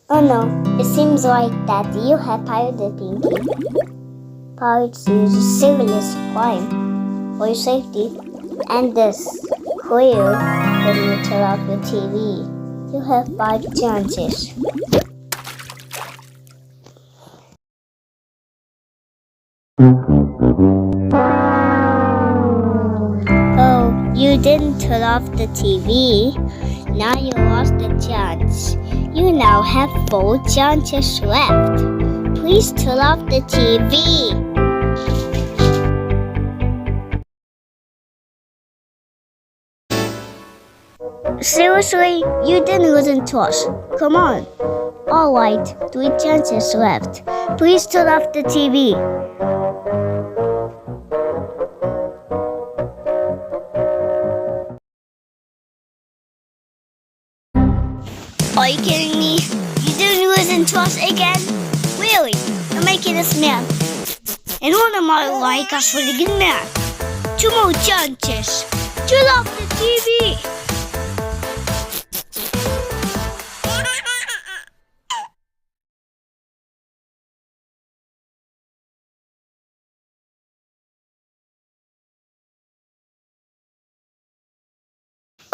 Oh no, it seems like that you have pirated Pinky. Pirates use a serious crime for your safety, and this clear when you turn off your TV. You have 5 chances. Oh, you didn't turn off the TV. Now you lost the chance. You now have 4 chances left. Please turn off the TV. Seriously, you didn't listen to us. Come on. Alright, 3 chances left. Please turn off the TV. Are you kidding me? You didn't listen to us again? Really? You're making us mad. And one of my like us really get mad. 2 more chances. Turn off the TV.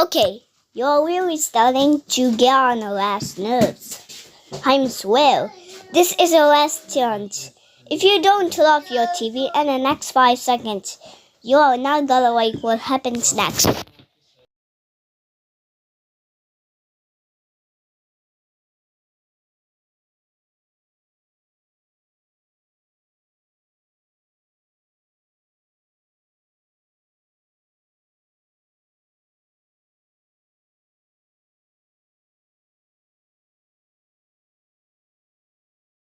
Okay, you're really starting to get on the last nerves. I swear, this is your last chance. If you don't turn off your TV in the next 5 seconds, you are not gonna like what happens next.